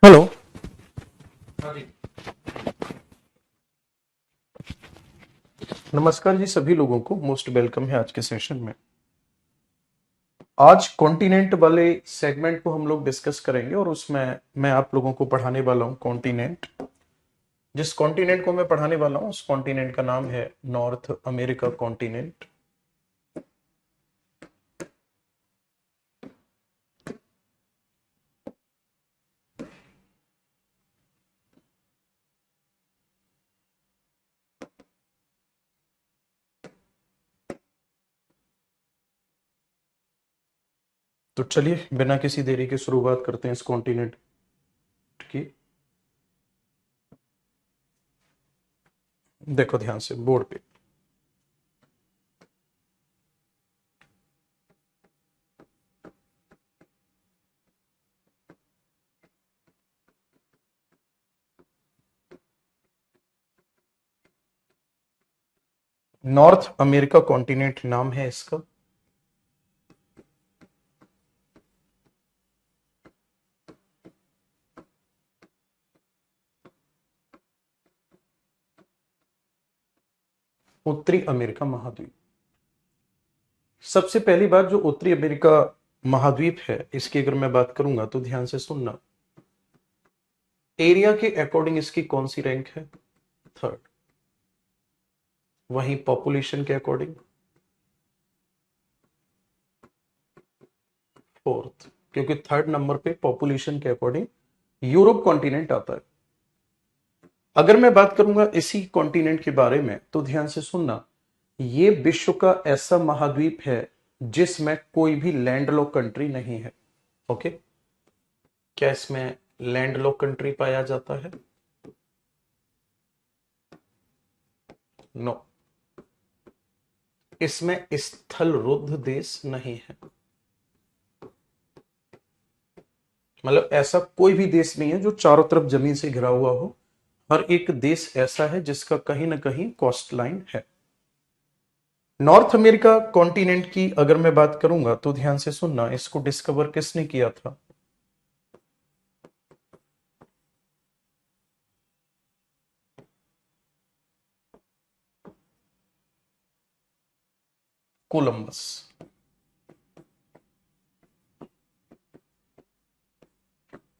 Hello. हाँ जी। नमस्कार जी, सभी लोगों को मोस्ट वेलकम है आज के सेशन में। आज कॉन्टिनेंट वाले सेगमेंट को हम लोग डिस्कस करेंगे और उसमें मैं आप लोगों को पढ़ाने वाला हूं कॉन्टिनेंट। जिस कॉन्टिनेंट को मैं पढ़ाने वाला हूं उस कॉन्टिनेंट का नाम है नॉर्थ अमेरिका कॉन्टिनेंट। तो चलिए बिना किसी देरी के शुरुआत करते हैं इस कॉन्टिनेंट की। देखो ध्यान से बोर्ड पे। नॉर्थ अमेरिका कॉन्टिनेंट नाम है इसका। उत्तरी अमेरिका महाद्वीप। सबसे पहली बात, जो उत्तरी अमेरिका महाद्वीप है इसकी अगर मैं बात करूंगा तो ध्यान से सुनना। एरिया के अकॉर्डिंग इसकी कौन सी रैंक है? थर्ड। वहीं पॉपुलेशन के अकॉर्डिंग फोर्थ, क्योंकि थर्ड नंबर पे पॉपुलेशन के अकॉर्डिंग यूरोप कॉन्टिनेंट आता है। अगर मैं बात करूंगा इसी कॉन्टिनेंट के बारे में तो ध्यान से सुनना। ये विश्व का ऐसा महाद्वीप है जिसमें कोई भी लैंडलॉक कंट्री नहीं है। ओके। क्या इसमें लैंडलॉक कंट्री पाया जाता है? नो। इसमें स्थल रुद्ध देश नहीं है। मतलब ऐसा कोई भी देश नहीं है जो चारों तरफ जमीन से घिरा हुआ हो। हर एक देश ऐसा है जिसका कहीं ना कहीं कोस्ट लाइन है। नॉर्थ अमेरिका कॉन्टिनेंट की अगर मैं बात करूंगा तो ध्यान से सुनना। इसको डिस्कवर किसने किया था? कोलंबस।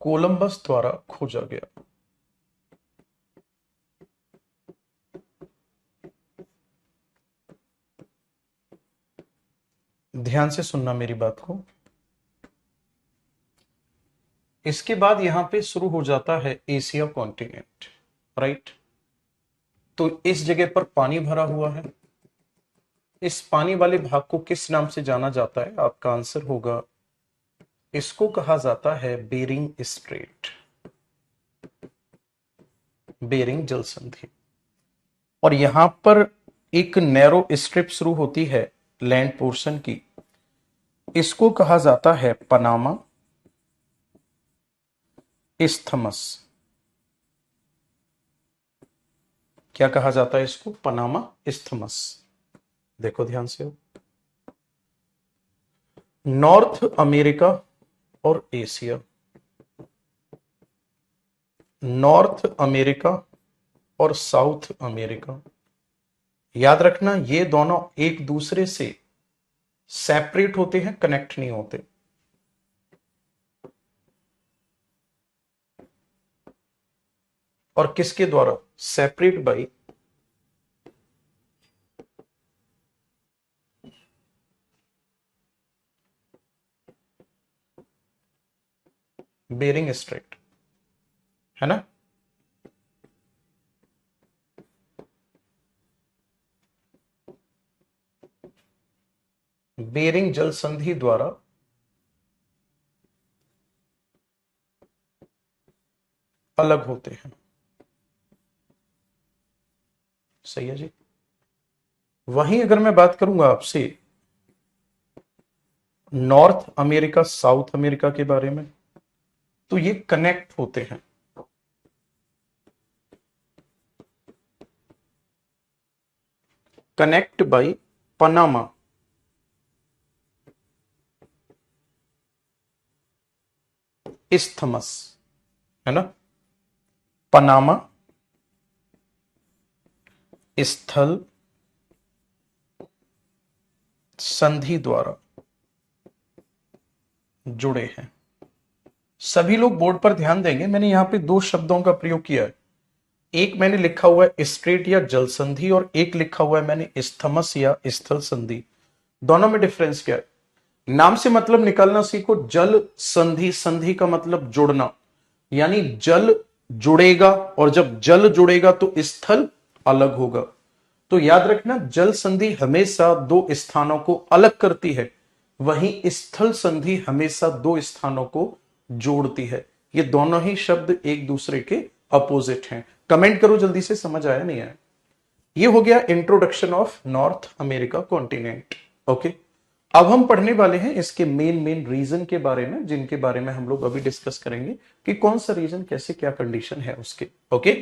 कोलंबस द्वारा खोजा गया। ध्यान से सुनना मेरी बात को। इसके बाद यहां पे शुरू हो जाता है एशिया कॉन्टिनेंट। राइट। तो इस जगह पर पानी भरा हुआ है। इस पानी वाले भाग को किस नाम से जाना जाता है? आपका आंसर होगा, इसको कहा जाता है बेरिंग स्ट्रेट। बेरिंग जल संधि। और यहां पर एक नैरो स्ट्रिप शुरू होती है लैंड पोर्शन की। इसको कहा जाता है पनामा इस्थमस। क्या कहा जाता है इसको? Panama isthmus. देखो ध्यान से। नॉर्थ अमेरिका और एशिया। नॉर्थ अमेरिका और साउथ अमेरिका। याद रखना ये दोनों एक दूसरे से सेपरेट होते हैं, कनेक्ट नहीं होते। और किसके द्वारा सेपरेट? बाई बेरिंग स्ट्रेट, है ना। बेरिंग जल संधि द्वारा अलग होते हैं। सही है जी। वहीं अगर मैं बात करूंगा आपसे नॉर्थ अमेरिका साउथ अमेरिका के बारे में, तो ये कनेक्ट होते हैं। कनेक्ट बाई पनामा इस्थमस, है ना। पनामा स्थल संधि द्वारा जुड़े हैं। सभी लोग बोर्ड पर ध्यान देंगे, मैंने यहां पे दो शब्दों का प्रयोग किया है। एक मैंने लिखा हुआ है स्ट्रेट या जल संधि, और एक लिखा हुआ है मैंने स्थमस या स्थल संधि। दोनों में डिफरेंस क्या है? नाम से मतलब निकालना सीखो। जल संधि, संधि का मतलब जुड़ना, यानी जल जुड़ेगा, और जब जल जुड़ेगा तो स्थल अलग होगा। तो याद रखना, जल संधि हमेशा दो स्थानों को अलग करती है, वहीं स्थल संधि हमेशा दो स्थानों को जोड़ती है। ये दोनों ही शब्द एक दूसरे के अपोजिट हैं। कमेंट करो जल्दी से, समझ आया नहीं आया। ये हो गया introduction of north America continent. Okay, अब हम पढ़ने वाले हैं इसके मेन रीजन के बारे में, जिनके बारे में हम लोग अभी डिस्कस करेंगे कि कौन सा रीजन, कैसे, क्या कंडीशन है उसके। ओके,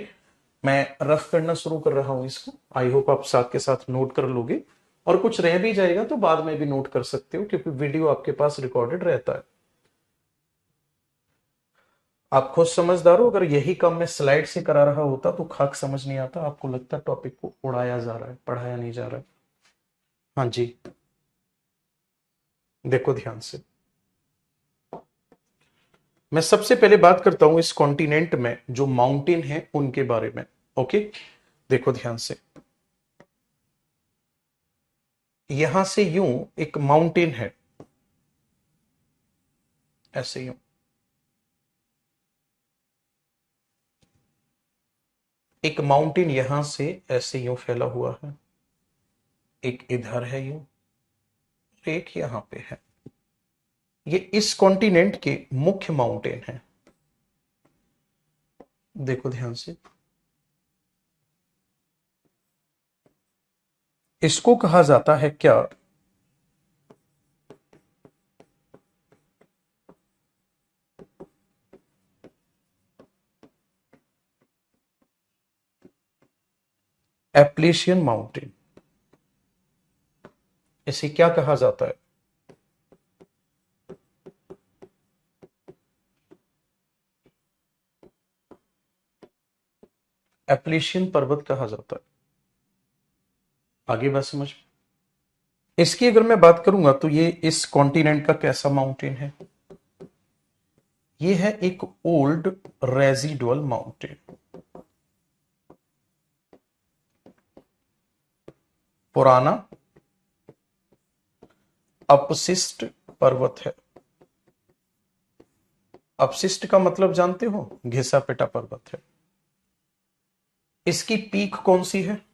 मैं रफ करना शुरू कर रहा हूं इसको। आई होप आप साथ के साथ नोट कर लोगे, और कुछ रह भी जाएगा तो बाद में भी नोट कर सकते हो, क्योंकि वीडियो आपके पास रिकॉर्डेड रहता है। आप खुद समझदार हो, अगर यही काम मैं स्लाइड से करा रहा होता तो खाक समझ नहीं आता, आपको लगता टॉपिक को उड़ाया जा रहा है, पढ़ाया नहीं जा रहा है। हाँ जी, देखो ध्यान से। मैं सबसे पहले बात करता हूं इस कॉन्टिनेंट में जो माउंटेन है उनके बारे में। ओके, देखो ध्यान से। यहां से यूं एक माउंटेन है, ऐसे यूं एक माउंटेन यहां से ऐसे यूं फैला हुआ है, एक इधर है यूं, एक यहां पे है। ये इस कॉन्टिनेंट के मुख्य माउंटेन है। देखो ध्यान से, इसको कहा जाता है क्या? Appalachian mountain. इसे क्या कहा जाता है? एप्लेशियन पर्वत कहा जाता है। आगे बात समझ। इसकी अगर मैं बात करूंगा तो ये इस कॉन्टिनेंट का कैसा माउंटेन है? ये है एक ओल्ड रेजिडुअल माउंटेन, पुराना अपशिष्ट पर्वत है। अपशिष्ट का मतलब जानते हो? घिसा पिटा पर्वत है। इसकी पीक कौन सी है?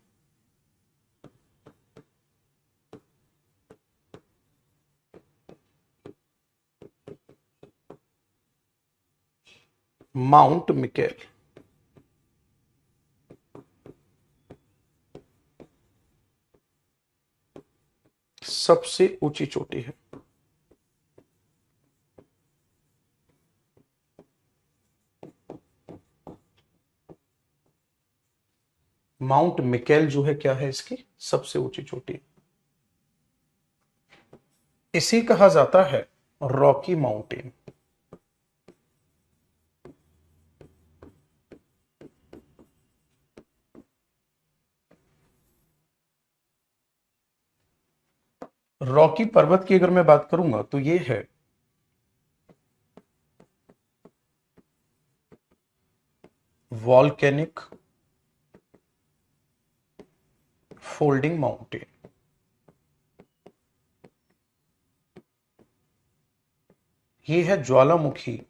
Mount Mikel. सबसे ऊंची चोटी है। माउंट मिकेल जो है क्या है? इसकी सबसे ऊंची चोटी। इसी कहा जाता है रॉकी माउंटेन। रॉकी पर्वत की अगर मैं बात करूंगा तो ये है वॉल्केनिक फोल्डिंग माउंटेन। ये है ज्वालामुखी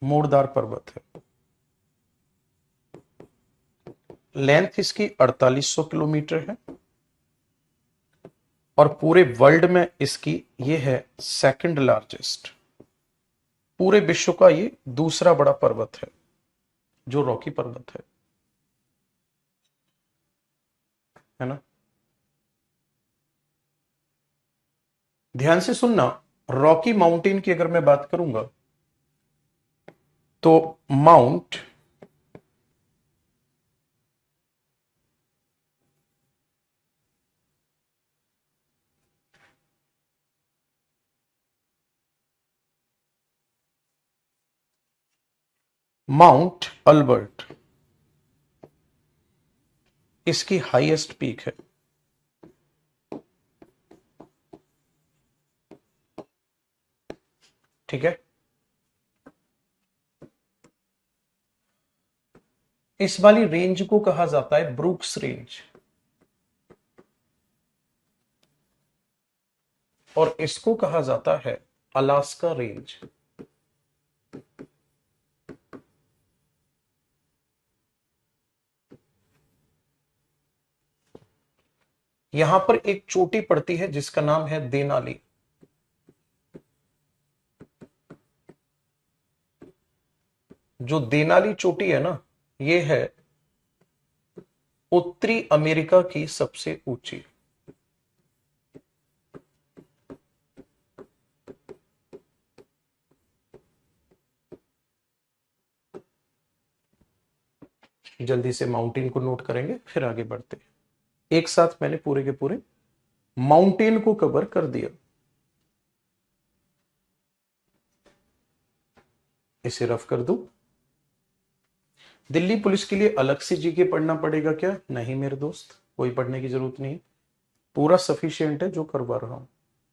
मोड़दार पर्वत है। लेंथ इसकी 4800 किलोमीटर है, और पूरे वर्ल्ड में इसकी ये है सेकंड लार्जेस्ट। पूरे विश्व का ये दूसरा बड़ा पर्वत है, जो रॉकी पर्वत है ना। ध्यान से सुनना, रॉकी माउंटेन की अगर मैं बात करूंगा तो माउंट माउंट अल्बर्ट इसकी हाईएस्ट पीक है। ठीक है, इस वाली रेंज को कहा जाता है ब्रूक्स रेंज, और इसको कहा जाता है अलास्का रेंज। यहां पर एक चोटी पड़ती है जिसका नाम है देनाली। जो देनाली चोटी है ना, ये है उत्तरी अमेरिका की सबसे ऊंची। जल्दी से माउंटेन को नोट करेंगे फिर आगे बढ़ते हैं। एक साथ मैंने पूरे के पूरे माउंटेन को कवर कर दिया। इसे रफ कर दूं। दिल्ली पुलिस के लिए अलग से जीके पढ़ना पड़ेगा क्या? नहीं मेरे दोस्त, कोई पढ़ने की जरूरत नहीं, पूरा सफिशिएंट है जो करवा रहा हूं,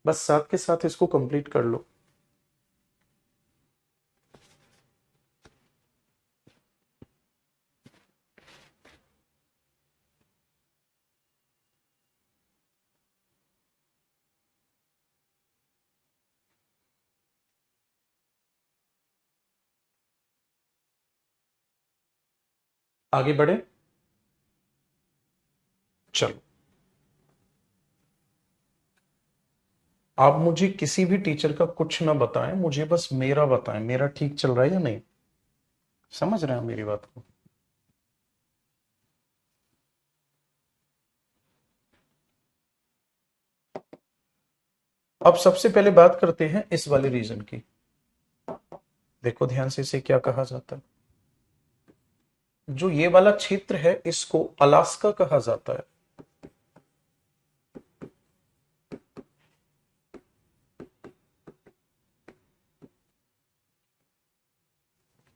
बस साथ के साथ इसको कंप्लीट कर लो। आगे बढ़े, चलो। आप मुझे किसी भी टीचर का कुछ ना बताएं, मुझे बस मेरा बताएं, मेरा ठीक चल रहा है या नहीं। समझ रहे हैं मेरी बात को? अब सबसे पहले बात करते हैं इस वाले रीजन की। देखो ध्यान से, इसे क्या कहा जाता है? जो ये वाला क्षेत्र है इसको अलास्का कहा जाता है।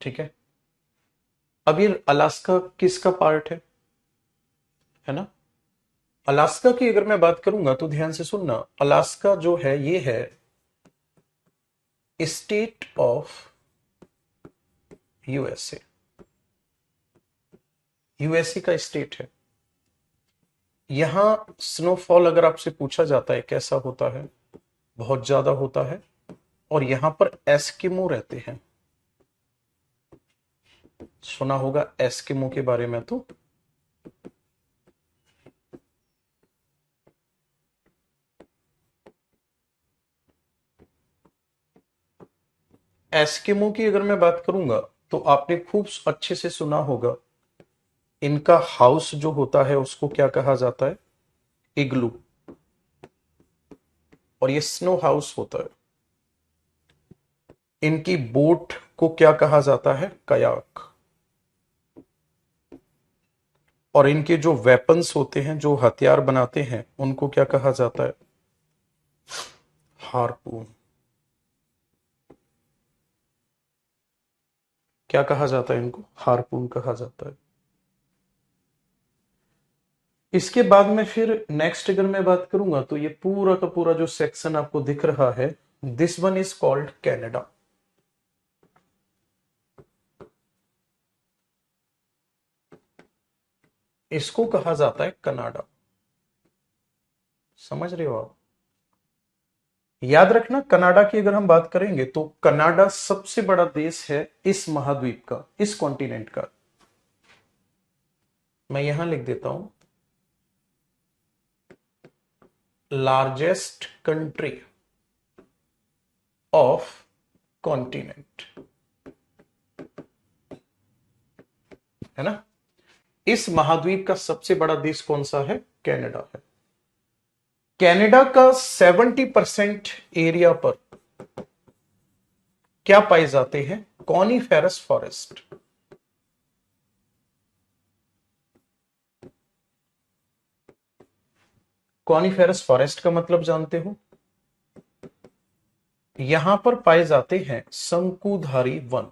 ठीक है, अब ये अलास्का किसका पार्ट है ना? अलास्का की अगर मैं बात करूंगा तो ध्यान से सुनना, अलास्का जो है ये है स्टेट ऑफ यूएसए। यूएसए का स्टेट है। यहां स्नोफॉल अगर आपसे पूछा जाता है कैसा होता है, बहुत ज्यादा होता है, और यहां पर एस्किमो रहते हैं। सुना होगा एस्किमो के बारे में। तो एस्किमो की अगर मैं बात करूंगा तो आपने खूब अच्छे से सुना होगा, इनका हाउस जो होता है उसको क्या कहा जाता है? इग्लू। और ये स्नो हाउस होता है। इनकी बोट को क्या कहा जाता है? कयाक। और इनके जो वेपन्स होते हैं, जो हथियार बनाते हैं, उनको क्या कहा जाता है? हार्पून। क्या कहा जाता है इनको? हार्पून कहा जाता है। इसके बाद में फिर नेक्स्ट अगर मैं बात करूंगा तो ये पूरा का पूरा जो सेक्शन आपको दिख रहा है, this one is called Canada. इसको कहा जाता है कनाडा। समझ रहे हो आप? याद रखना, कनाडा की अगर हम बात करेंगे तो कनाडा सबसे बड़ा देश है इस महाद्वीप का, इस कॉन्टिनेंट का। मैं यहां लिख देता हूं, लार्जेस्ट कंट्री ऑफ कॉन्टिनेंट, है ना? इस महाद्वीप का सबसे बड़ा देश कौन सा है? कनाडा है। कनाडा का 70% एरिया पर क्या पाए जाते हैं? Coniferous forest. कॉनीफेरस फॉरेस्ट का मतलब जानते हो? यहां पर पाए जाते हैं शंकुधारी वन।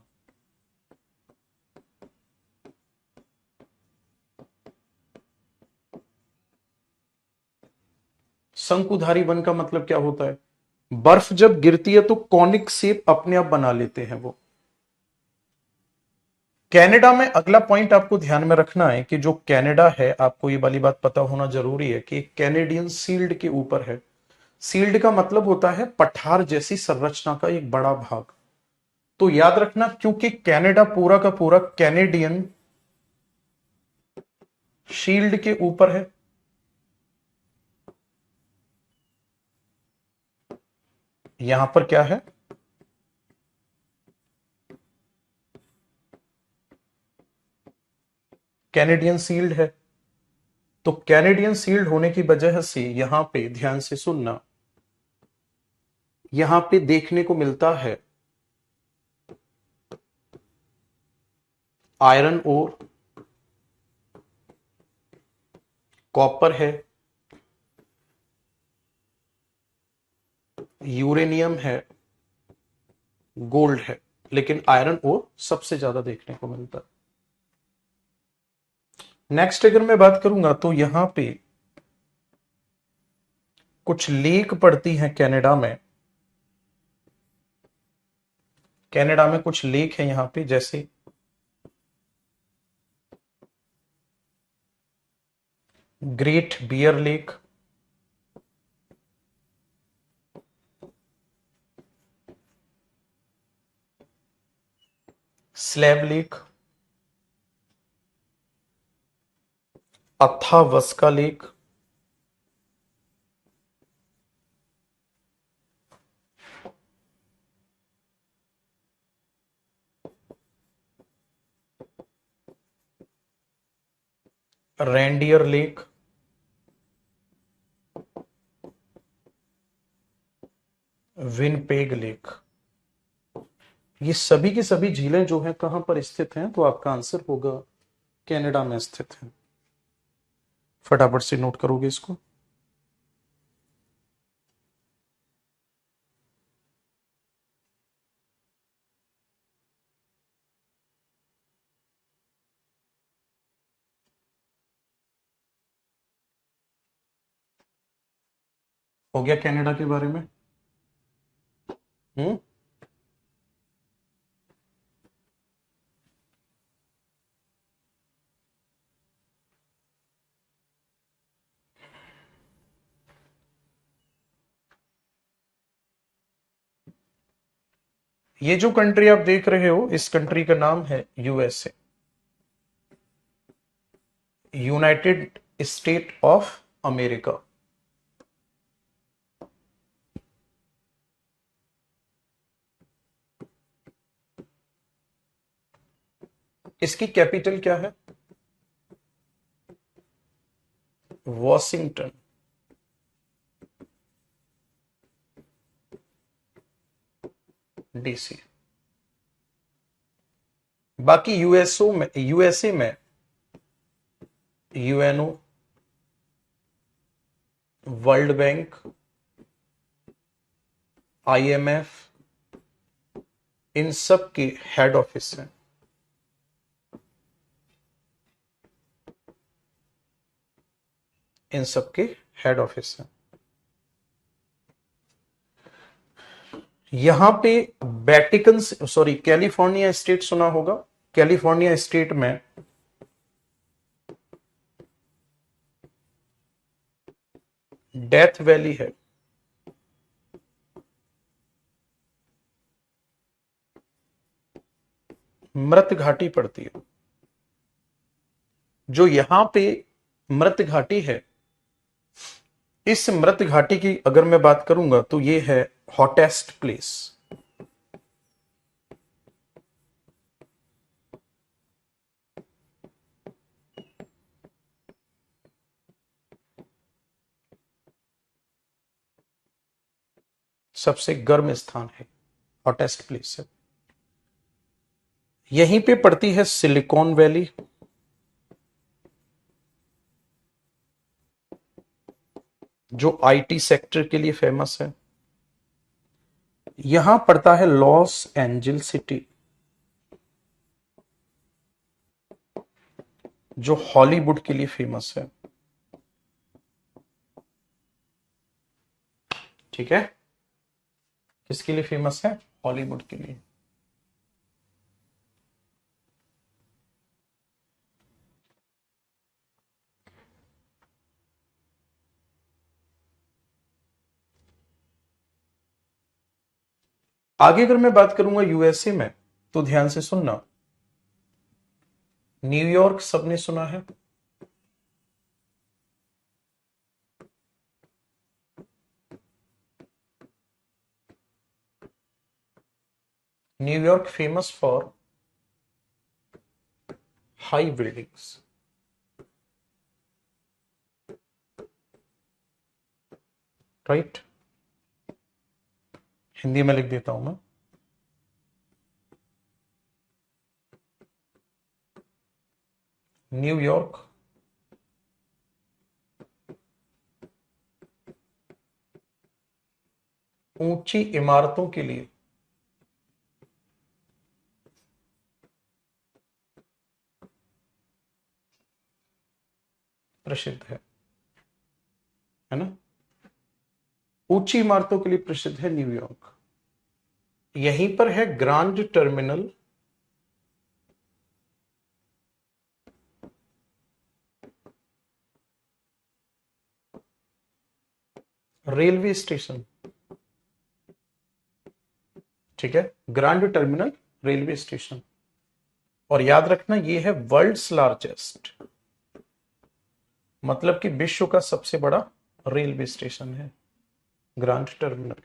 शंकुधारी वन का मतलब क्या होता है? बर्फ जब गिरती है तो कॉनिक शेप अपने आप बना लेते हैं वो। कनाडा में अगला पॉइंट आपको ध्यान में रखना है कि जो कनाडा है, आपको ये वाली बात पता होना जरूरी है कि कैनेडियन शील्ड के ऊपर है। शील्ड का मतलब होता है पठार जैसी संरचना का एक बड़ा भाग। तो याद रखना, क्योंकि कनाडा पूरा का पूरा कैनेडियन शील्ड के ऊपर है, यहां पर क्या है? कैनेडियन शील्ड है। तो कैनेडियन शील्ड होने की वजह से यहां पे ध्यान से सुनना, यहां पे देखने को मिलता है आयरन ओर, कॉपर है, यूरेनियम है, गोल्ड है, लेकिन आयरन ओर सबसे ज्यादा देखने को मिलता है। नेक्स्ट अगर मैं बात करूंगा तो यहां पे कुछ लेक पड़ती हैं कनाडा में। कनाडा में कुछ लेक है यहां पे, जैसे Great Bear Lake, Slave Lake, Athabasca Lake, Reindeer Lake, Winnipeg Lake. ये सभी की सभी झीलें जो हैं कहां पर स्थित हैं? तो आपका आंसर होगा कनाडा में स्थित है। फटाफट से नोट करोगे इसको। हो गया कनाडा के बारे में। हम्म। ये जो कंट्री आप देख रहे हो, इस कंट्री का नाम है USA, United state of America. इसकी कैपिटल क्या है? Washington DC. बाकी यूएसए में यूएनओ, वर्ल्ड बैंक, आईएमएफ, इन सब के हेड ऑफिस हैं। इन सब के हेड ऑफिस हैं। यहां पे वेटिकन, सॉरी, कैलिफोर्निया स्टेट सुना होगा। कैलिफोर्निया स्टेट में डेथ वैली है, मृत घाटी पड़ती है। जो यहां पे मृत घाटी है, इस मृत घाटी की अगर मैं बात करूंगा तो ये है हॉटेस्ट प्लेस। सबसे गर्म स्थान है, हॉटेस्ट प्लेस है। यहीं पे पड़ती है सिलिकॉन वैली, जो आईटी सेक्टर के लिए फेमस है। यहां पड़ता है लॉस एंजल सिटी, जो हॉलीवुड के लिए फेमस है। ठीक है, किसके लिए फेमस है? हॉलीवुड के लिए। आगे अगर मैं बात करूंगा यूएसए में, तो ध्यान से सुनना, न्यूयॉर्क सबने सुना है। New York famous for high buildings, right. Hindi में लिख देता हूं मैं, न्यूयॉर्क ऊंची इमारतों के लिए प्रसिद्ध है ना? ऊंची इमारतों के लिए प्रसिद्ध है न्यूयॉर्क। यहीं पर है ग्रांड टर्मिनल रेलवे स्टेशन, ठीक है, ग्रांड टर्मिनल रेलवे स्टेशन। और याद रखना ये है वर्ल्ड्स लार्जेस्ट, मतलब कि विश्व का सबसे बड़ा रेलवे स्टेशन है ग्रांड टर्मिनल।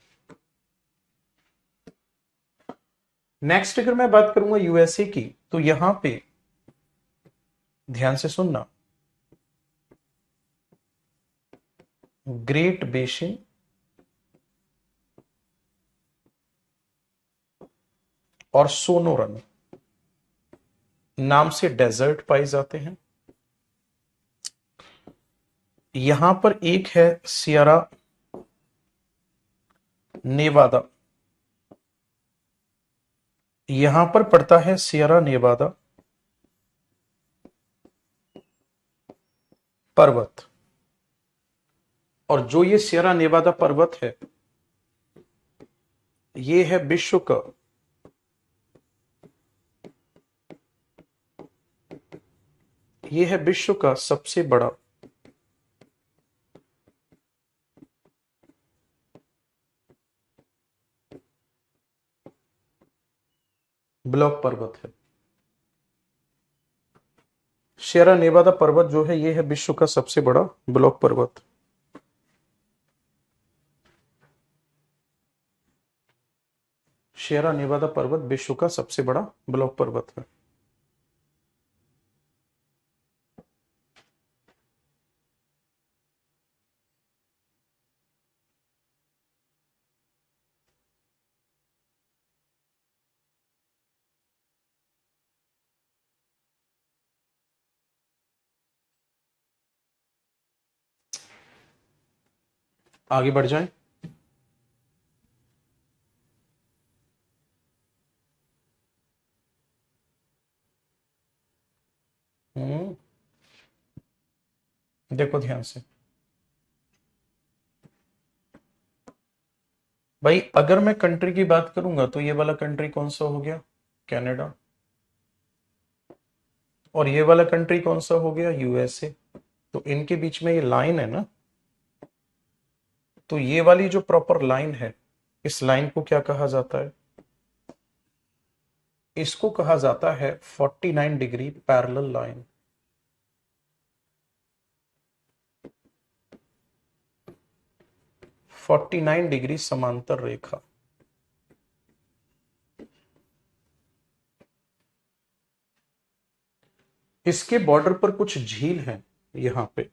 नेक्स्ट अगर मैं बात करूंगा यूएसए की, तो यहां पे ध्यान से सुनना, ग्रेट बेसिन और सोनोरन नाम से डेजर्ट पाए जाते हैं। यहां पर एक है सियरा नेवादा, यहां पर पड़ता है सियरा नेवादा पर्वत। और जो ये सियरा नेवादा पर्वत है, ये है विश्व का सबसे बड़ा ब्लॉक पर्वत है। सियरा नेवादा पर्वत जो है, ये है विश्व का सबसे बड़ा ब्लॉक पर्वत। सियरा नेवादा पर्वत विश्व का सबसे बड़ा ब्लॉक पर्वत है। आगे बढ़ जाएं। देखो ध्यान से भाई, अगर मैं कंट्री की बात करूंगा तो ये वाला कंट्री कौन सा हो गया? कनाडा। और ये वाला कंट्री कौन सा हो गया? यूएसए। तो इनके बीच में ये लाइन है ना, तो ये वाली जो प्रॉपर लाइन है, इस लाइन को क्या कहा जाता है? इसको कहा जाता है 49 डिग्री पैरेलल लाइन। 49 डिग्री समांतर रेखा। इसके बॉर्डर पर कुछ झील हैं यहां पे,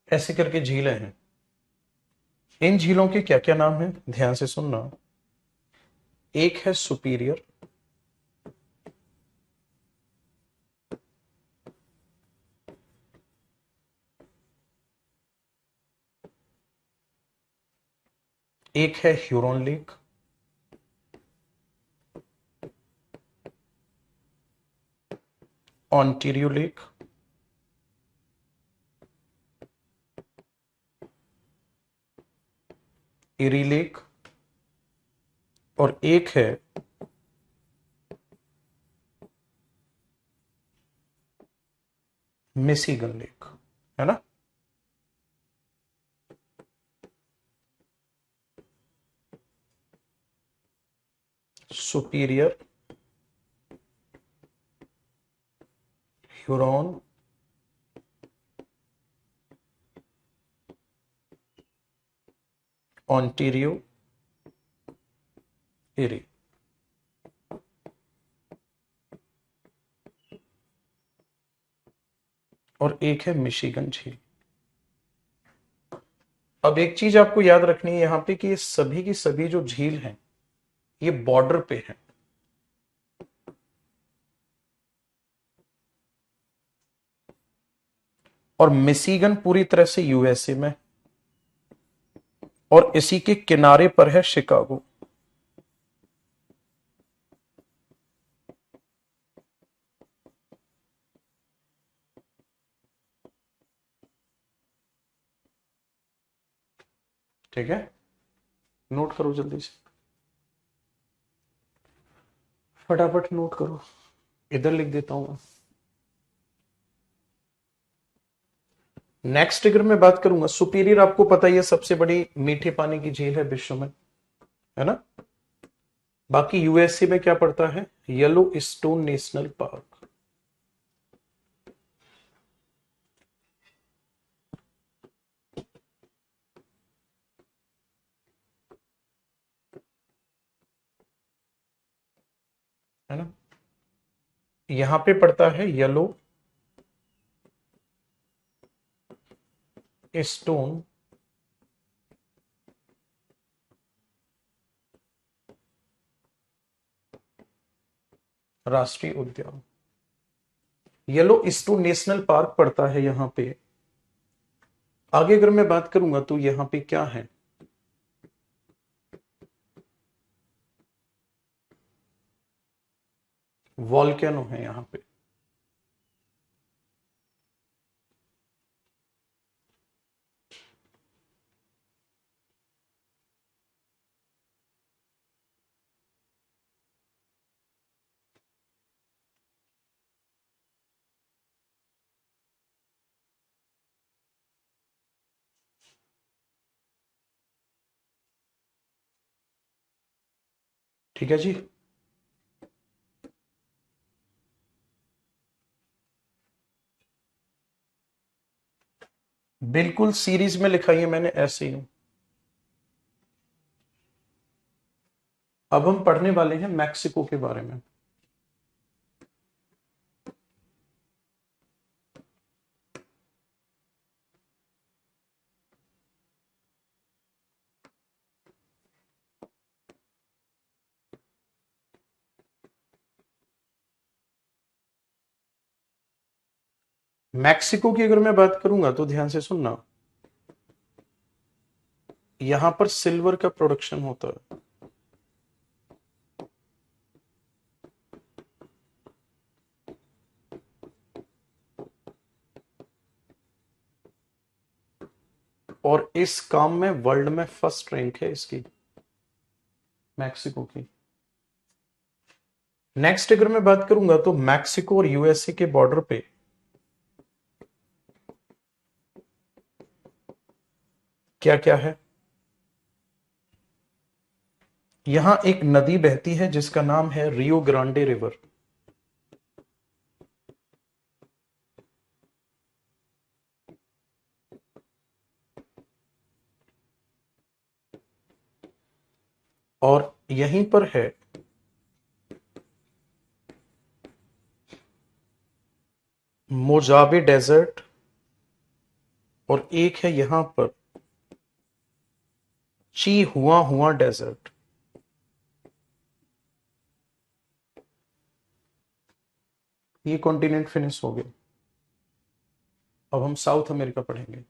ऐसे करके झीलें हैं। इन झीलों के क्या क्या नाम है? ध्यान से सुनना। एक है सुपीरियर, एक है ह्यूरॉन लेक, ऑन्टेरियो लेक, एरी लेक, और एक है मिशिगन लेक, है ना। सुपीरियर, ह्यूरॉन, ऑन्टेरियो, एरी। और एक है मिशिगन झील। अब एक चीज आपको याद रखनी है यहां पे कि ये सभी की सभी जो झील हैं ये बॉर्डर पे हैं। और मिशिगन पूरी तरह से यूएसए में, और इसी के किनारे पर है शिकागो। ठीक है, नोट करो जल्दी से, फटाफट नोट करो, इधर लिख देता हूं। नेक्स्ट अगर मैं बात करूंगा, सुपीरियर आपको पता ही है सबसे बड़ी मीठे पानी की झील है विश्व में, है ना। बाकी यूएसए में क्या पड़ता है, येलो स्टोन नेशनल पार्क। है ना, यहां पे पड़ता है येलो स्टोन राष्ट्रीय उद्यान। येलो स्टोन नेशनल पार्क पड़ता है यहां पे। आगे अगर मैं बात करूंगा तो यहां पे क्या है, वॉल्केनो है यहां पे। ठीक है जी, बिल्कुल सीरीज में लिखा ही है मैंने ऐसे ही। अब हम पढ़ने वाले हैं मैक्सिको के बारे में। मैक्सिको की अगर मैं बात करूंगा तो ध्यान से सुनना, यहां पर सिल्वर का प्रोडक्शन होता है। और इस काम में वर्ल्ड में फर्स्ट रैंक है इसकी, मैक्सिको की। नेक्स्ट अगर मैं बात करूंगा तो मैक्सिको और यूएसए के बॉर्डर पे क्या क्या है, यहां एक नदी बहती है जिसका नाम है रियो ग्रांडे रिवर। और यहीं पर है मोजाबे डेजर्ट, और एक है यहां पर ची हुआ हुआ डेजर्ट। ये कॉन्टिनेंट फिनिश हो गए। अब हम साउथ अमेरिका पढ़ेंगे।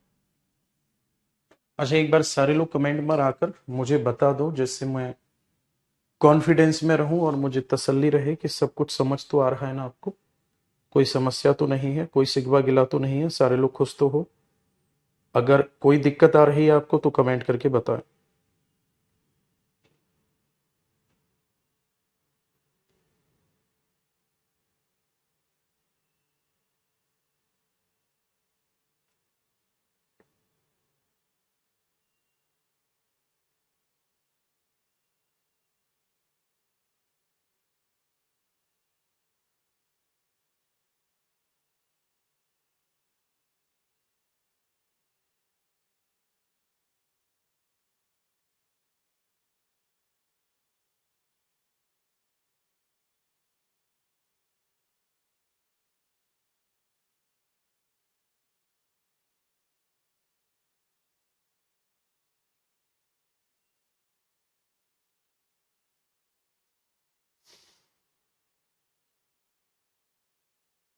अच्छा, एक बार सारे लोग कमेंट में आकर मुझे बता दो, जिससे मैं कॉन्फिडेंस में रहूं और मुझे तसल्ली रहे कि सब कुछ समझ तो आ रहा है ना आपको, कोई समस्या तो नहीं है, कोई सिगवा गिला तो नहीं है, सारे लोग खुश तो हो। अगर कोई दिक्कत आ रही है आपको तो कमेंट करके बताएं।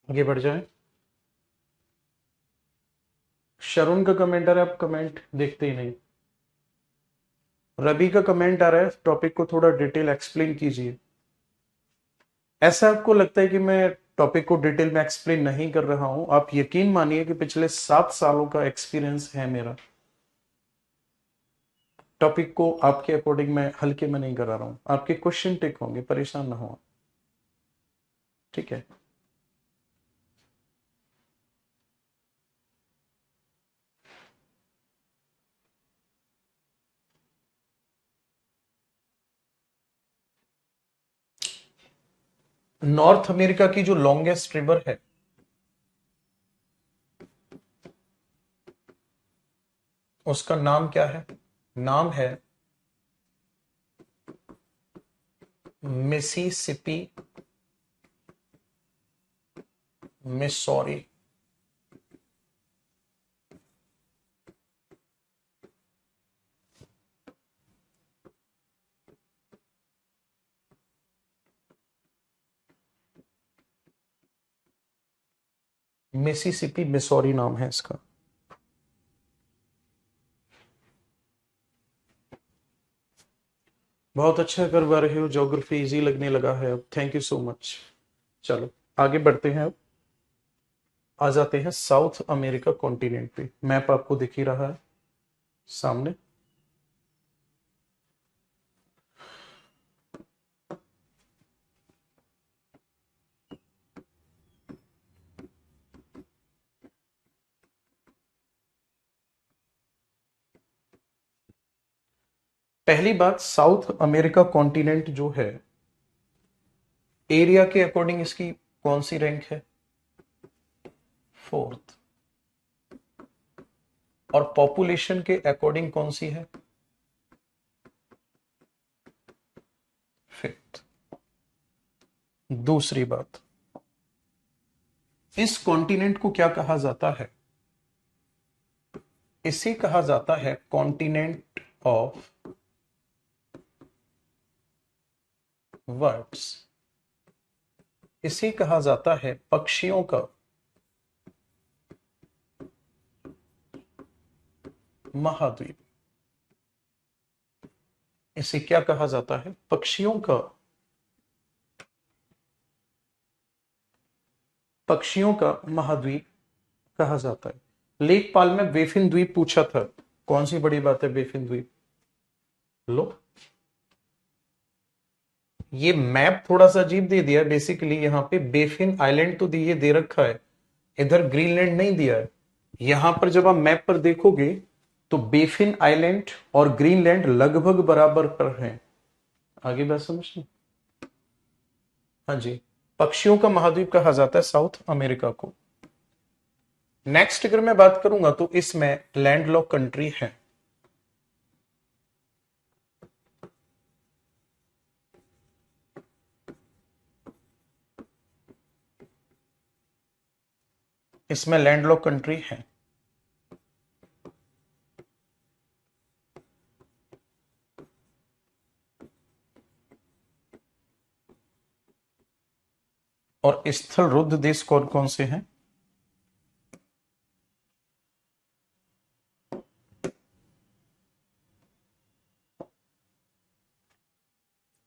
आगे बढ़ जाए। शरुण का कमेंट आ रहा है, आप कमेंट देखते ही नहीं। रवि का कमेंट आ रहा है, टॉपिक को थोड़ा डिटेल एक्सप्लेन कीजिए। ऐसा आपको लगता है कि मैं टॉपिक को डिटेल में एक्सप्लेन नहीं कर रहा हूं? आप यकीन मानिए कि पिछले 7 सालों का एक्सपीरियंस है मेरा। टॉपिक को आपके अकॉर्डिंग मैं हल्के में नहीं करा रहा हूं, आपके क्वेश्चन टिक होंगे, परेशान ना हो। ठीक है। नॉर्थ अमेरिका की जो लॉन्गेस्ट रिवर है, उसका नाम क्या है? नाम है मिसिसिपी मिसौरी। मिसिसिपी मिसौरी नाम है इसका। बहुत अच्छा कर पा रहे हो, ज्योग्राफी इजी लगने लगा है अब, थैंक यू सो मच। चलो आगे बढ़ते हैं। अब आ जाते हैं साउथ अमेरिका कॉन्टिनेंट पे। मैप आपको दिख ही रहा है सामने। पहली बात, साउथ अमेरिका कॉन्टिनेंट जो है, एरिया के अकॉर्डिंग इसकी कौन सी रैंक है? 4th। और पॉपुलेशन के अकॉर्डिंग कौन सी है? 5th। दूसरी बात, इस कॉन्टिनेंट को क्या कहा जाता है? इसे कहा जाता है कॉन्टिनेंट ऑफ बर्ड्स। इसे कहा जाता है पक्षियों का महाद्वीप। इसे क्या कहा जाता है? पक्षियों का महाद्वीप कहा जाता है। लेखपाल में बेफिन द्वीप पूछा था, कौन सी बड़ी बात है बेफिन द्वीप? लो, ये मैप थोड़ा सा अजीब दे दिया। बेसिकली यहाँ पे बेफिन आइलैंड तो दिए दे रखा है, इधर ग्रीनलैंड नहीं दिया है। यहां पर जब आप मैप पर देखोगे तो बेफिन आइलैंड और ग्रीनलैंड लगभग बराबर पर हैं। आगे बात समझना। हाँ जी, पक्षियों का महाद्वीप कहा जाता है साउथ अमेरिका को। नेक्स्ट अगर मैं बात करूंगा तो इसमें लैंडलॉक कंट्री है। इसमें लैंडलॉक कंट्री है। और स्थल रुद्ध देश कौन कौन से हैं?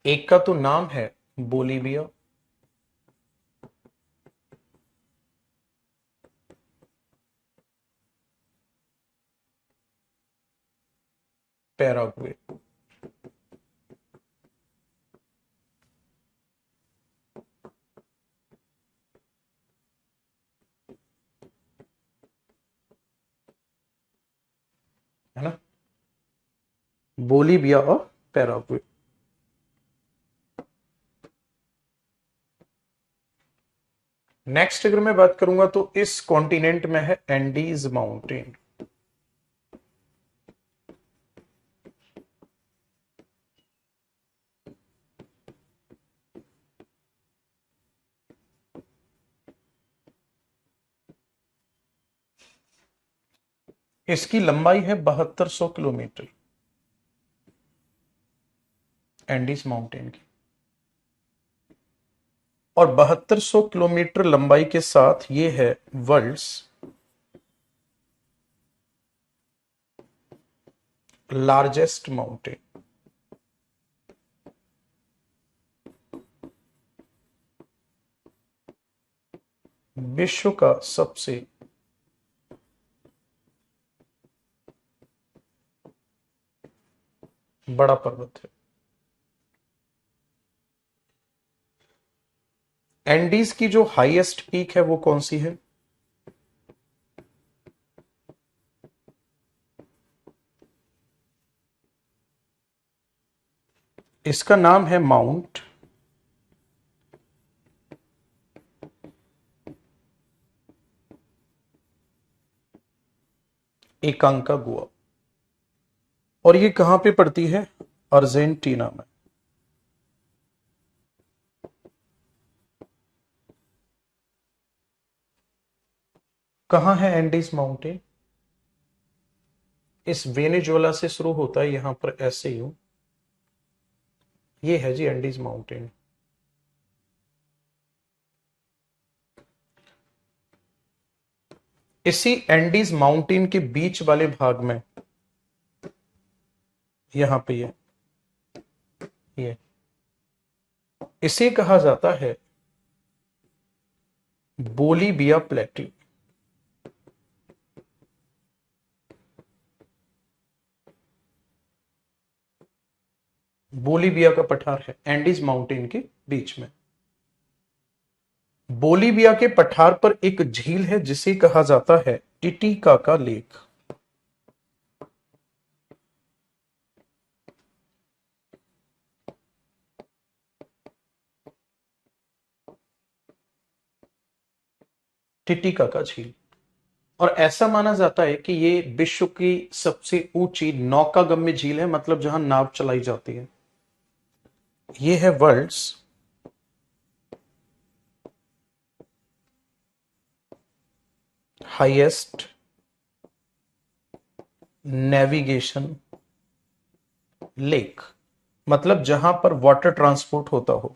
एक का तो नाम है बोलीविया, पैराग्वे। है ना, बोलीविया और पैराग्वे। नेक्स्ट अगर मैं बात करूंगा तो इस कॉन्टिनेंट में है एंडीज माउंटेन। इसकी लंबाई है 7200 किलोमीटर, एंडीज माउंटेन की। और 7200 किलोमीटर लंबाई के साथ ये है वर्ल्ड्स लार्जेस्ट माउंटेन। विश्व का सबसे बड़ा पर्वत है। एंडीज की जो हाईएस्ट पीक है वो कौन सी है? इसका नाम है माउंट एकांकागुआ। और ये कहां पे पड़ती है? अर्जेंटीना में। कहां है एंडीज माउंटेन? इस वेनेजुएला से शुरू होता है यहां पर ऐसे ही। ये है जी एंडीज माउंटेन। इसी एंडीज माउंटेन के बीच वाले भाग में यहां पे ये इसे कहा जाता है बोलीविया प्लेट्यू। बोलीविया का पठार है एंडीज माउंटेन के बीच में। बोलीविया के पठार पर एक झील है जिसे कहा जाता है टिटिकाका लेक। टिटिकाका झील। और ऐसा माना जाता है कि ये विश्व की सबसे ऊंची नौकागम्य झील है, मतलब जहां नाव चलाई जाती है। ये है वर्ल्ड्स हाईएस्ट नेविगेशन लेक, मतलब जहां पर वाटर ट्रांसपोर्ट होता हो।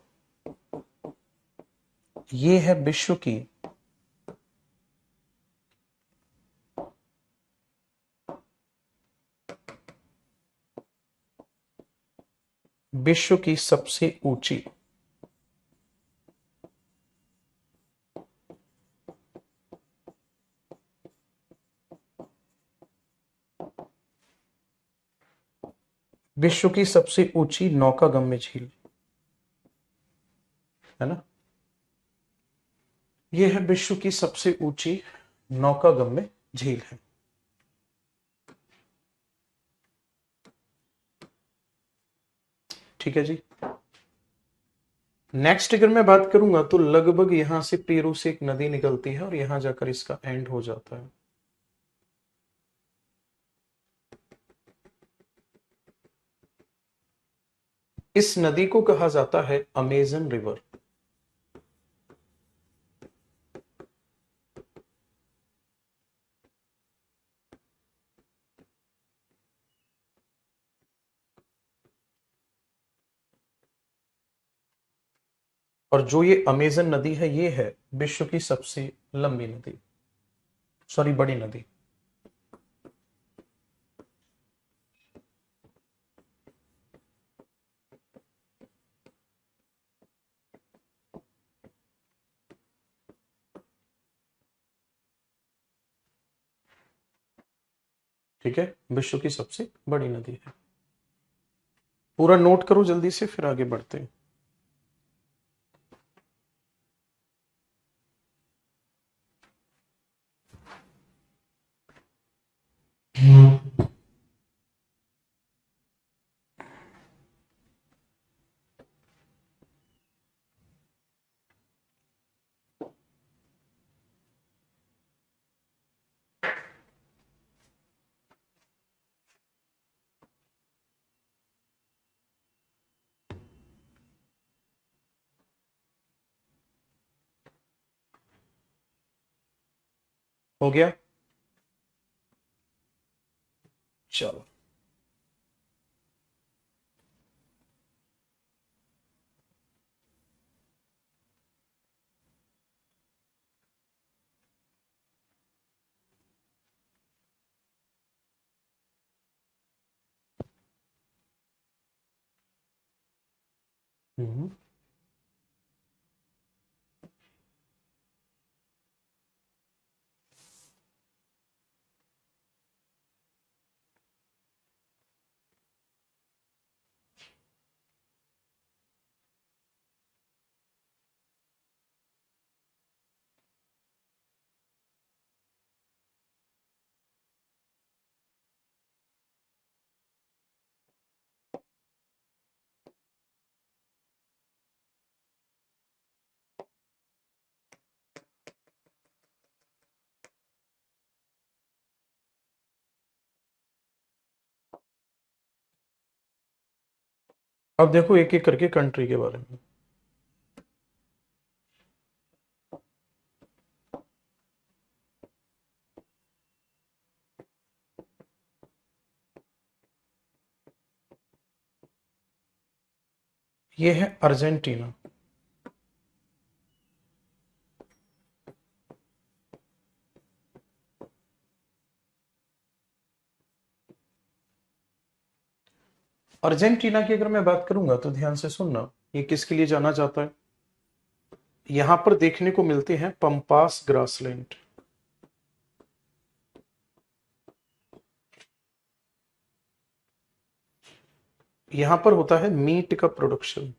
ये है विश्व की सबसे ऊंची विश्व की सबसे ऊंची नौकागम्य झील, है ना। यह है विश्व की सबसे ऊंची नौकागम्य झील है। ठीक है जी। नेक्स्ट अगर मैं बात करूंगा तो लगभग यहां से पेरू से एक नदी निकलती है और यहां जाकर इसका एंड हो जाता है। इस नदी को कहा जाता है अमेजन रिवर। और जो ये अमेजन नदी है ये है विश्व की सबसे लंबी नदी, सॉरी बड़ी नदी। ठीक है, विश्व की सबसे बड़ी नदी है। पूरा नोट करो जल्दी से, फिर आगे बढ़ते हैं। हो गया, चलो। हम्म। अब देखो एक एक करके कंट्री के बारे में। ये है अर्जेंटीना। अर्जेंटीना की अगर मैं बात करूंगा तो ध्यान से सुनना, ये किसके लिए जाना जाता है। यहां पर देखने को मिलते हैं पंपास ग्रासलैंड। यहां पर होता है मीट का प्रोडक्शन।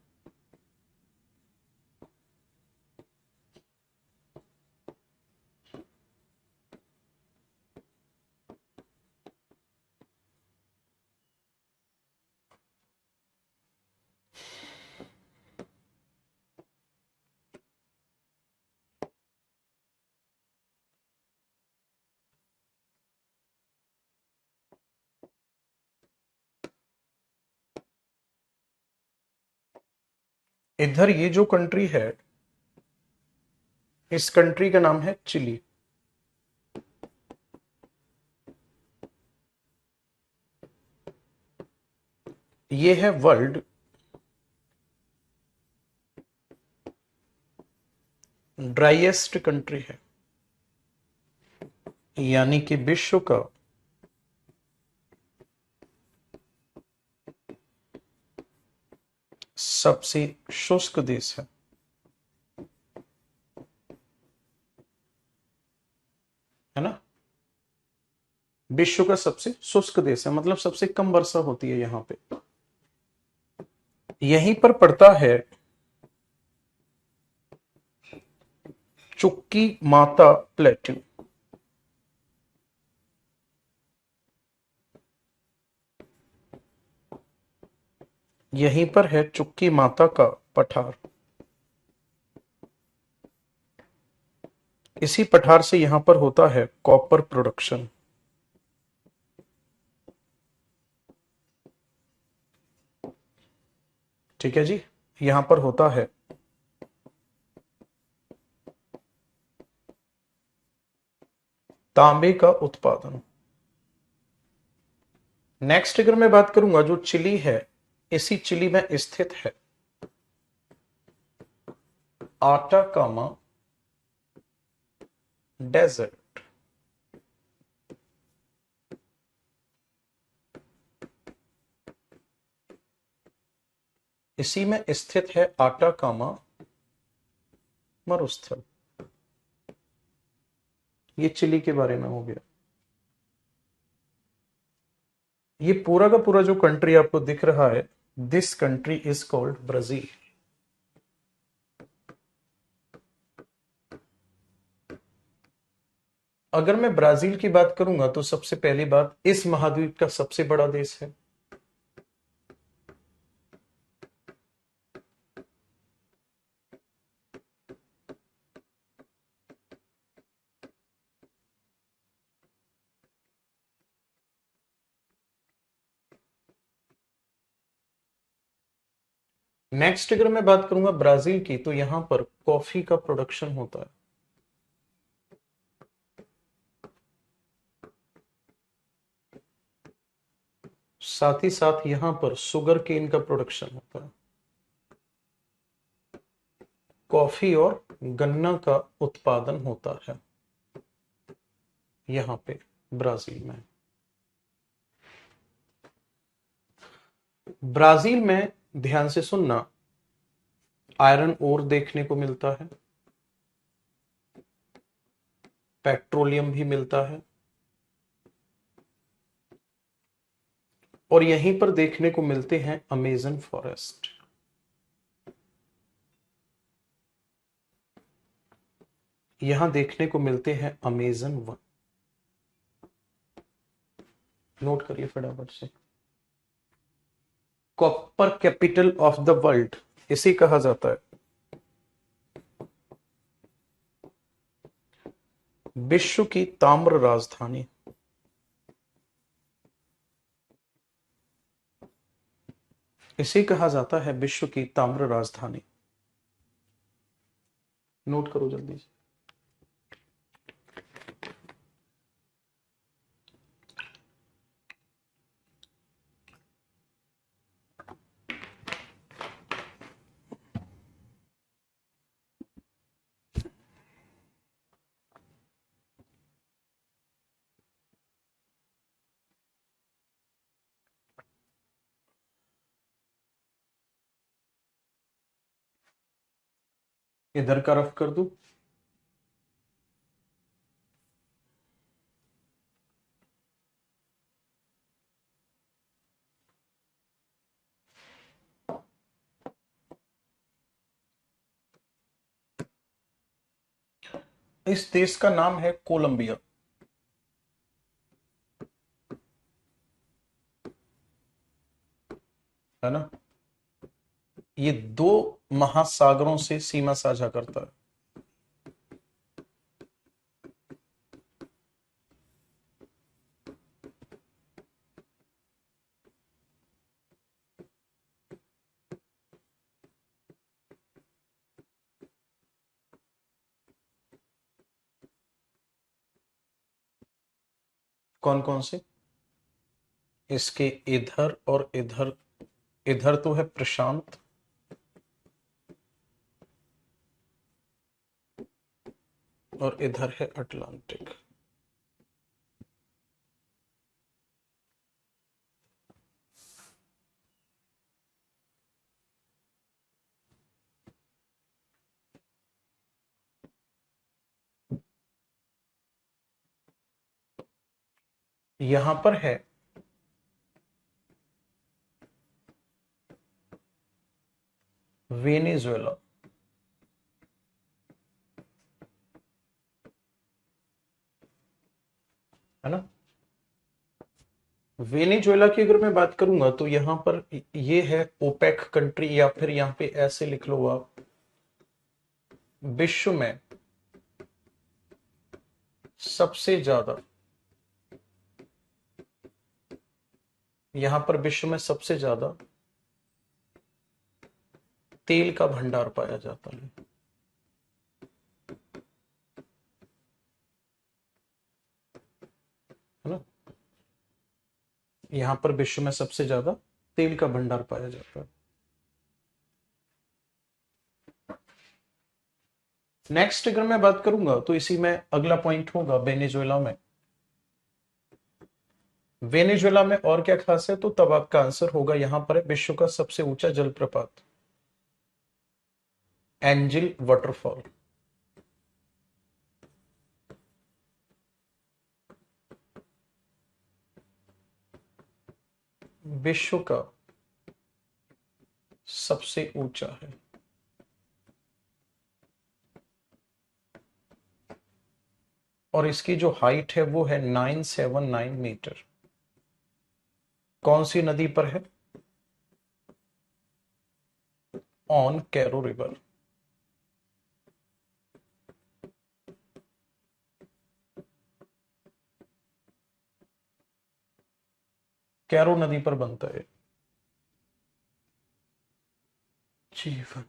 इधर ये जो कंट्री है, इस कंट्री का नाम है चिली। ये है वर्ल्ड ड्राइएस्ट कंट्री है, यानी कि विश्व का सबसे शुष्क देश है ना। विश्व का सबसे शुष्क देश है, मतलब सबसे कम वर्षा होती है यहां पे। यहीं पर पड़ता है चुक्की माता प्लेट्यू। यहीं पर है चुक्की माता का पठार। इसी पठार से यहां पर होता है कॉपर प्रोडक्शन। ठीक है जी, यहां पर होता है तांबे का उत्पादन। नेक्स्ट अगर मैं बात करूंगा, जो चिली है, इसी चिली में स्थित है आटाकामा डेजर्ट। इसी में स्थित है आटाकामा मरुस्थल। ये चिली के बारे में हो गया। ये पूरा का पूरा जो कंट्री आपको दिख रहा है, this country is called Brazil. अगर मैं ब्राजील की बात करूंगा तो सबसे पहली बात, इस महाद्वीप का सबसे बड़ा देश है। नेक्स्ट अगर मैं बात करूंगा ब्राजील की, तो यहां पर कॉफी का प्रोडक्शन होता है। साथ ही साथ यहां पर शुगर केन का प्रोडक्शन होता है। कॉफी और गन्ना का उत्पादन होता है यहां पे ब्राजील में। ब्राजील में ध्यान से सुनना, आयरन ओर देखने को मिलता है, पेट्रोलियम भी मिलता है, और यहीं पर देखने को मिलते हैं अमेजन फॉरेस्ट। यहां देखने को मिलते हैं अमेजन वन। नोट करिए फटाफट से। Copper capital of the world इसे कहा जाता है। विश्व की ताम्र राजधानी, इसे कहा जाता है विश्व की ताम्र राजधानी। नोट करो जल्दी से। इधर का रफ कर दूं। इस देश का नाम है कोलंबिया, है ना। ये दो महासागरों से सीमा साझा करता है। कौन कौन से? इसके इधर और इधर। इधर तो है प्रशांत, और इधर है अटलांटिक। यहां पर है वेनेजुएला, है ना। वेनेजुएला की अगर मैं बात करूंगा तो यहां पर ये है ओपेक कंट्री, या फिर यहां पे ऐसे लिख लो आप, विश्व में सबसे ज्यादा, यहां पर विश्व में सबसे ज्यादा तेल का भंडार पाया जाता है ना। यहां पर विश्व में सबसे ज्यादा तेल का भंडार पाया जाता है। नेक्स्ट अगर मैं बात करूंगा तो इसी में अगला पॉइंट होगा वेनेजुएला में। वेनेजुएला में और क्या खास है, तो तब आपका आंसर होगा यहां पर विश्व का सबसे ऊंचा जलप्रपात, एंजिल वाटरफॉल। विश्व का सबसे ऊंचा है? और इसकी जो हाइट है वो है 979 मीटर। कौन सी नदी पर है? On Cairo river. कैरो नदी पर बनता है। जीवन।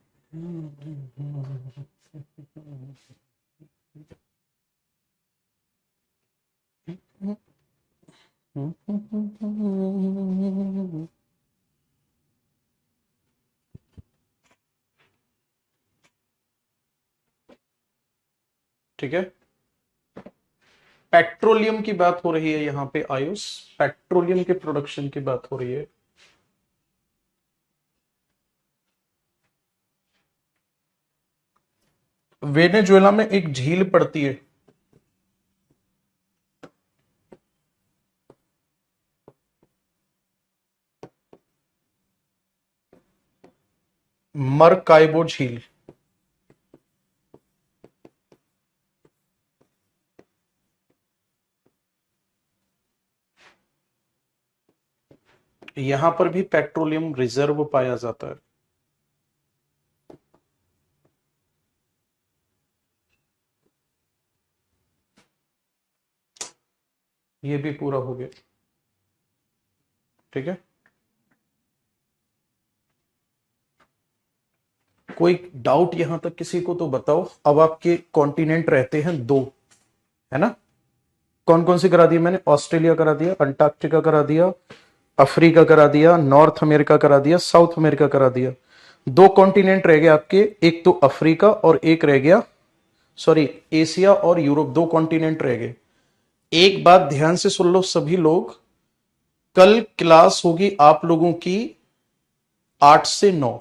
ठीक है। पेट्रोलियम की बात हो रही है यहां पे आयुष, पेट्रोलियम के प्रोडक्शन की बात हो रही है। वेनेजुएला में एक झील पड़ती है, मरकाइबो झील। यहां पर भी पेट्रोलियम रिजर्व पाया जाता है। ये भी पूरा हो गया। ठीक है। कोई डाउट यहां तक किसी को तो बताओ। अब आपके कॉन्टिनेंट रहते हैं दो, है ना? कौन कौन से करा दिया मैंने? ऑस्ट्रेलिया करा दिया, अंटार्कटिका करा दिया, अफ्रीका करा दिया, नॉर्थ अमेरिका करा दिया, साउथ अमेरिका करा दिया। दो कॉन्टिनेंट रह गए आपके, एक तो अफ्रीका और एक रह गया, सॉरी, एशिया और यूरोप, दो कॉन्टिनेंट रह गए। एक बात ध्यान से सुन लो सभी लोग, कल क्लास होगी आप लोगों की 8 से 9।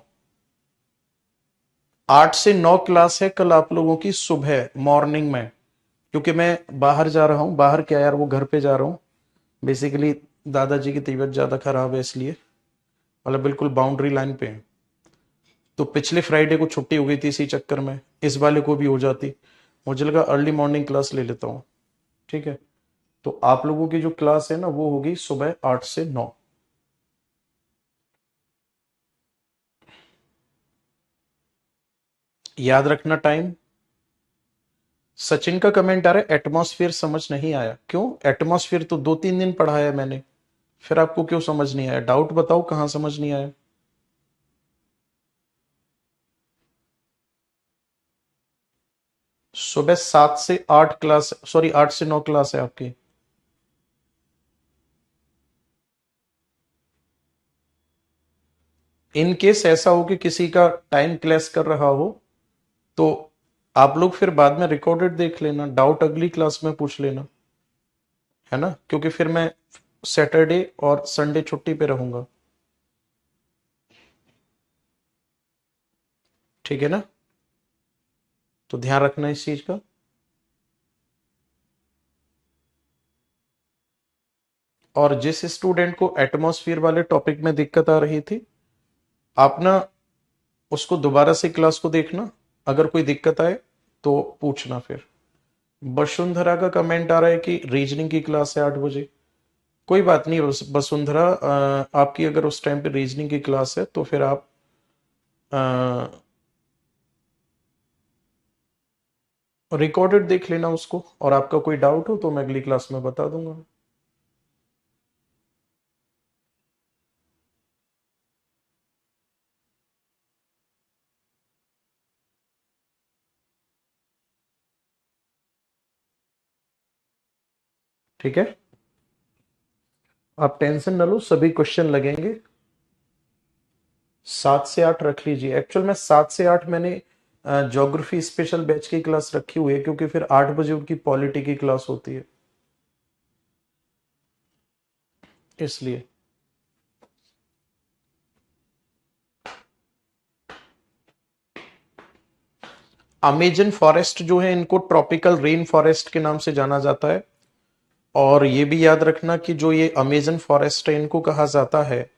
8 से 9 क्लास है कल आप लोगों की सुबह मॉर्निंग में, क्योंकि मैं बाहर जा रहा हूं। बाहर क्या यार, वो घर पे जा रहा हूं बेसिकली। दादाजी की तबीयत ज्यादा खराब है इसलिए, मतलब बिल्कुल बाउंड्री लाइन पे है। तो पिछले फ्राइडे को छुट्टी हो गई थी, इसी चक्कर में इस वाले को भी हो जाती। मुझे लगा अर्ली मॉर्निंग क्लास ले लेता हूँ। ठीक है। तो आप लोगों की जो क्लास है ना वो होगी सुबह 8 से 9। याद रखना टाइम। सचिन का कमेंट आ रहा है एटमॉस्फेयर समझ नहीं आया। क्यों? एटमॉस्फेयर तो 2-3 दिन पढ़ाया मैंने, फिर आपको क्यों समझ नहीं आया? डाउट बताओ कहां समझ नहीं आया। सुबह 7 से 8 क्लास, सॉरी 8 से 9 क्लास है आपकी। इन केस ऐसा हो कि किसी का टाइम क्लैश कर रहा हो तो आप लोग फिर बाद में रिकॉर्डेड देख लेना, डाउट अगली क्लास में पूछ लेना, है ना? क्योंकि फिर मैं सैटरडे और संडे छुट्टी पे रहूंगा। ठीक है ना? तो ध्यान रखना इस चीज का। और जिस स्टूडेंट को एटमॉस्फेयर वाले टॉपिक में दिक्कत आ रही थी, आप ना उसको दोबारा से क्लास को देखना, अगर कोई दिक्कत आए तो पूछना फिर। वसुंधरा का कमेंट आ रहा है कि रीजनिंग की क्लास है 8 बजे। कोई बात नहीं वसुंधरा, आपकी अगर उस टाइम पे रीजनिंग की क्लास है तो फिर आप रिकॉर्डेड देख लेना उसको, और आपका कोई डाउट हो तो मैं अगली क्लास में बता दूंगा। ठीक है। आप टेंशन न लो, सभी क्वेश्चन लगेंगे। 7 से 8 रख लीजिए। एक्चुअल में 7 से 8 मैंने ज्योग्राफी स्पेशल बैच की क्लास रखी हुई है, क्योंकि फिर 8 बजे उनकी पॉलिटी की क्लास होती है, इसलिए। अमेजन फॉरेस्ट जो है इनको ट्रॉपिकल रेन फॉरेस्ट के नाम से जाना जाता है। और ये भी याद रखना कि जो ये अमेजन फॉरेस्ट है इनको कहा जाता है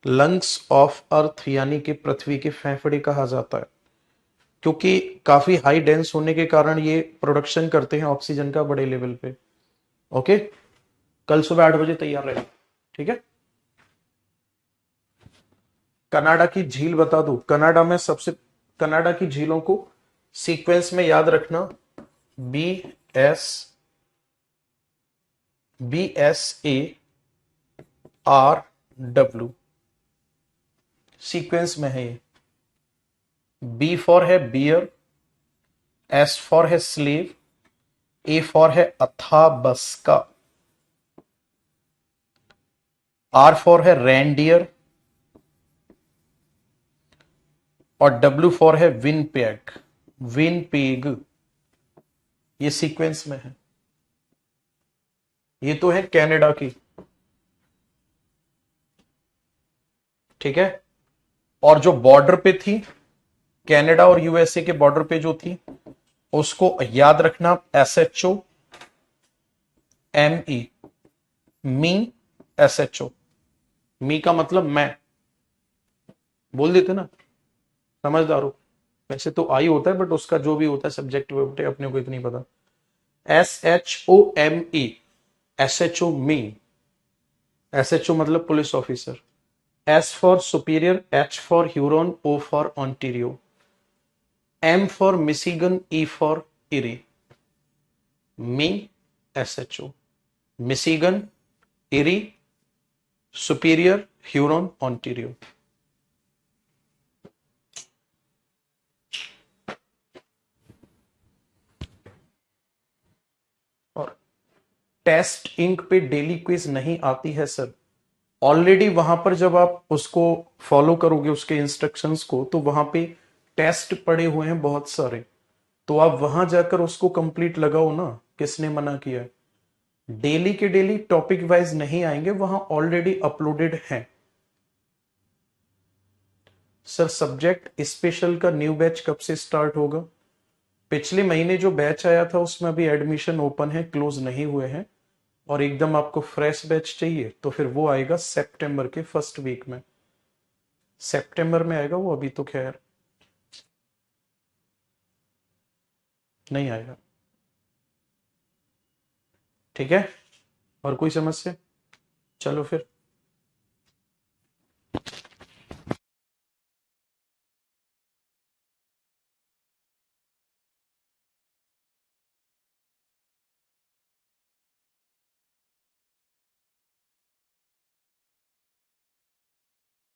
लंग्स ऑफ अर्थ, यानी कि पृथ्वी के फेफड़े कहा जाता है, क्योंकि काफी हाई डेंस होने के कारण ये प्रोडक्शन करते हैं ऑक्सीजन का बड़े लेवल पे। ओके, कल सुबह 8 बजे तैयार रहेगा, ठीक है। कनाडा की झील बता दूं, कनाडा में सबसे, कनाडा की झीलों को सीक्वेंस में याद रखना, B S A R W, sequence में है ये। बी फॉर है बियर, एस फॉर है स्लीव, ए फॉर है अथाबस्का, आर फॉर है रेंडियर और डब्ल्यू फॉर है विनपेग, विनपेग। ये सीक्वेंस में है। ये तो है कनाडा की, ठीक है। और जो बॉर्डर पे थी, कनाडा और यूएसए के बॉर्डर पे जो थी, उसको याद रखना SHO ME, मी, SHO। मी का मतलब मैं, बोल देते ना, समझदार हो। वैसे तो आई होता है, बट उसका जो भी होता है सब्जेक्ट वर्ब अपने को इतनी पता। SHOME, SHO मी, SHO मतलब police officer. S for superior, H for Huron, O for Ontario, M for Michigan, E for eri. Me, SHO, Michigan, eri, superior, Huron, Ontario. और टेस्ट इंक पे डेली क्विज नहीं आती है सर। ऑलरेडी वहां पर जब आप उसको फॉलो करोगे उसके इंस्ट्रक्शंस को, तो वहां पे टेस्ट पड़े हुए हैं बहुत सारे, तो आप वहां जाकर उसको कंप्लीट लगाओ ना। किसने मना किया? डेली के डेली टॉपिक वाइज नहीं आएंगे, वहां ऑलरेडी अपलोडेड हैं। सर सब्जेक्ट स्पेशल का न्यू बैच कब से स्टार्ट होगा? पिछले महीने जो बैच आया था उसमें अभी एडमिशन ओपन है, क्लोज नहीं हुए हैं। और एकदम आपको फ्रेश बैच चाहिए तो फिर वो आएगा सितंबर के फर्स्ट वीक में, सितंबर में आएगा वो। अभी तो खैर नहीं आएगा, ठीक है। और कोई समस्या? चलो फिर।